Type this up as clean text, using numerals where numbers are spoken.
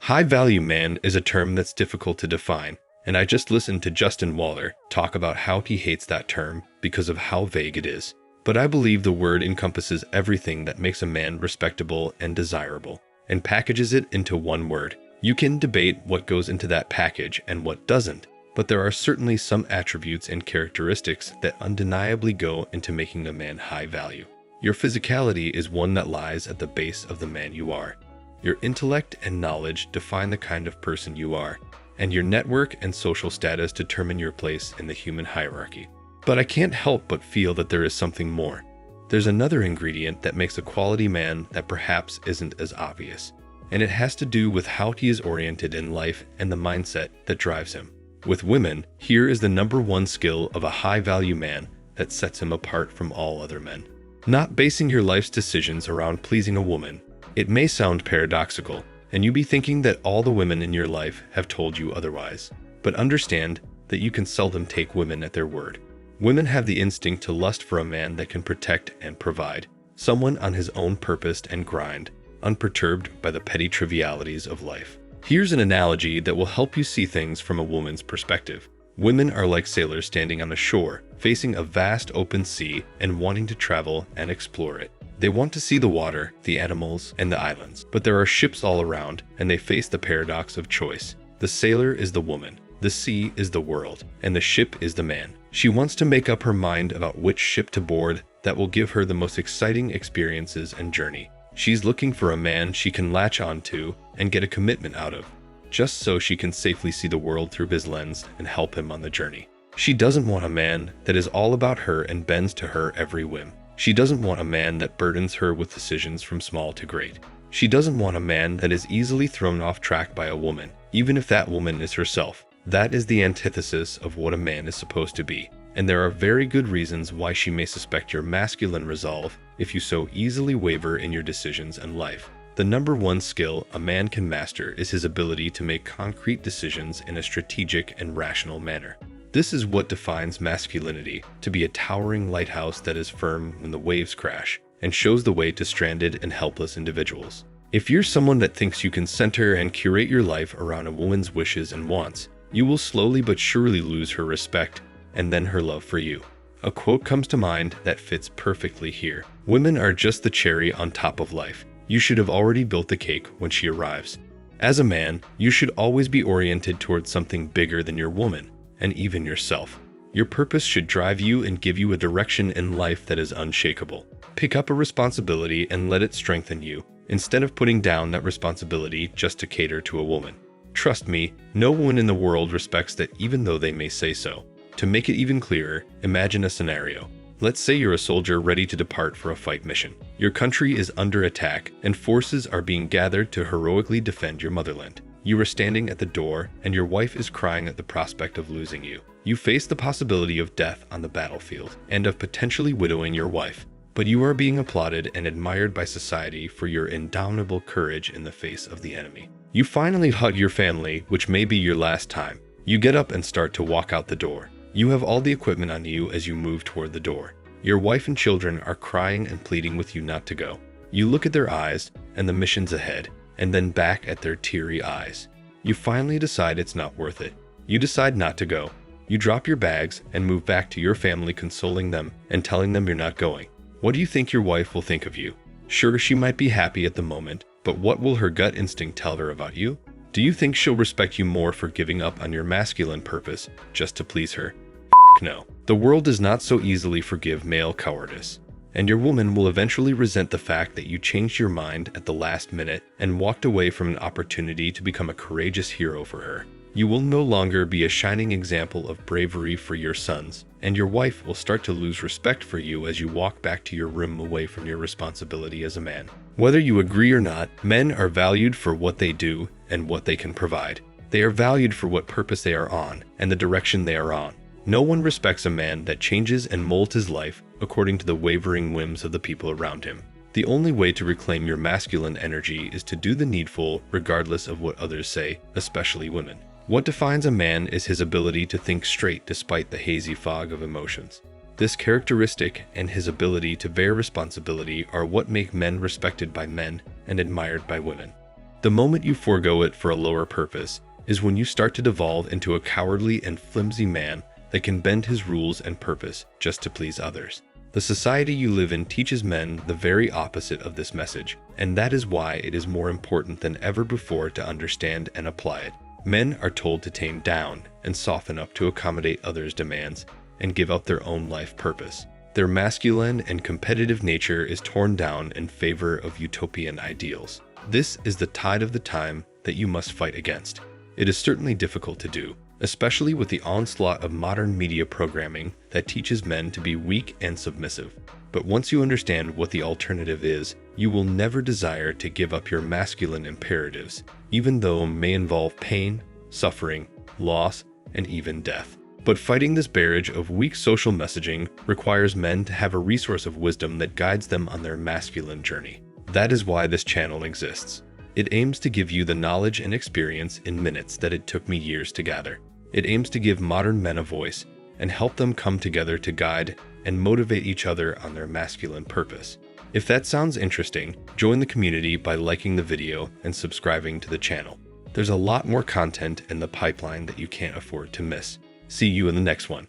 High-value man is a term that's difficult to define, and I just listened to Justin Waller talk about how he hates that term because of how vague it is. But I believe the word encompasses everything that makes a man respectable and desirable, and packages it into one word. You can debate what goes into that package and what doesn't, but there are certainly some attributes and characteristics that undeniably go into making a man high value. Your physicality is one that lies at the base of the man you are. Your intellect and knowledge define the kind of person you are, and your network and social status determine your place in the human hierarchy. But I can't help but feel that there is something more. There's another ingredient that makes a quality man that perhaps isn't as obvious, and it has to do with how he is oriented in life and the mindset that drives him. With women, here is the number one skill of a high-value man that sets him apart from all other men. Not basing your life's decisions around pleasing a woman. It may sound paradoxical, and you be thinking that all the women in your life have told you otherwise. But understand that you can seldom take women at their word. Women have the instinct to lust for a man that can protect and provide, someone on his own purpose and grind, unperturbed by the petty trivialities of life. Here's an analogy that will help you see things from a woman's perspective. Women are like sailors standing on the shore, facing a vast open sea and wanting to travel and explore it. They want to see the water, the animals, and the islands, but there are ships all around, and they face the paradox of choice. The sailor is the woman, the sea is the world, and the ship is the man. She wants to make up her mind about which ship to board that will give her the most exciting experiences and journey. She's looking for a man she can latch onto and get a commitment out of, just so she can safely see the world through his lens and help him on the journey. She doesn't want a man that is all about her and bends to her every whim. She doesn't want a man that burdens her with decisions from small to great. She doesn't want a man that is easily thrown off track by a woman, even if that woman is herself. That is the antithesis of what a man is supposed to be, and there are very good reasons why she may suspect your masculine resolve if you so easily waver in your decisions in life. The number one skill a man can master is his ability to make concrete decisions in a strategic and rational manner. This is what defines masculinity, to be a towering lighthouse that is firm when the waves crash, and shows the way to stranded and helpless individuals. If you're someone that thinks you can center and curate your life around a woman's wishes and wants, you will slowly but surely lose her respect and then her love for you. A quote comes to mind that fits perfectly here. Women are just the cherry on top of life. You should have already built the cake when she arrives. As a man, you should always be oriented towards something bigger than your woman, and even yourself. Your purpose should drive you and give you a direction in life that is unshakable. Pick up a responsibility and let it strengthen you, instead of putting down that responsibility just to cater to a woman. Trust me, no one in the world respects that, even though they may say so. To make it even clearer, imagine a scenario. Let's say you're a soldier ready to depart for a fight mission. Your country is under attack, and forces are being gathered to heroically defend your motherland. You are standing at the door, and your wife is crying at the prospect of losing you. You face the possibility of death on the battlefield, and of potentially widowing your wife. But you are being applauded and admired by society for your indomitable courage in the face of the enemy. You finally hug your family, which may be your last time. You get up and start to walk out the door. You have all the equipment on you as you move toward the door. Your wife and children are crying and pleading with you not to go. You look at their eyes and the missions ahead, and then back at their teary eyes. You finally decide it's not worth it. You decide not to go. You drop your bags and move back to your family, consoling them and telling them you're not going. What do you think your wife will think of you? Sure, she might be happy at the moment, but what will her gut instinct tell her about you? Do you think she'll respect you more for giving up on your masculine purpose just to please her? No. The world does not so easily forgive male cowardice, and your woman will eventually resent the fact that you changed your mind at the last minute and walked away from an opportunity to become a courageous hero for her. You will no longer be a shining example of bravery for your sons, and your wife will start to lose respect for you as you walk back to your room away from your responsibility as a man. Whether you agree or not, men are valued for what they do and what they can provide. They are valued for what purpose they are on and the direction they are on. No one respects a man that changes and molds his life according to the wavering whims of the people around him. The only way to reclaim your masculine energy is to do the needful regardless of what others say, especially women. What defines a man is his ability to think straight despite the hazy fog of emotions. This characteristic and his ability to bear responsibility are what make men respected by men and admired by women. The moment you forego it for a lower purpose is when you start to devolve into a cowardly and flimsy man that can bend his rules and purpose just to please others. The society you live in teaches men the very opposite of this message, and that is why it is more important than ever before to understand and apply it. Men are told to tame down and soften up to accommodate others' demands and give up their own life purpose. Their masculine and competitive nature is torn down in favor of utopian ideals. This is the tide of the time that you must fight against. It is certainly difficult to do, especially with the onslaught of modern media programming that teaches men to be weak and submissive. But once you understand what the alternative is, you will never desire to give up your masculine imperatives, even though it may involve pain, suffering, loss, and even death. But fighting this barrage of weak social messaging requires men to have a resource of wisdom that guides them on their masculine journey. That is why this channel exists. It aims to give you the knowledge and experience in minutes that it took me years to gather. It aims to give modern men a voice and help them come together to guide and motivate each other on their masculine purpose. If that sounds interesting, join the community by liking the video and subscribing to the channel. There's a lot more content in the pipeline that you can't afford to miss. See you in the next one.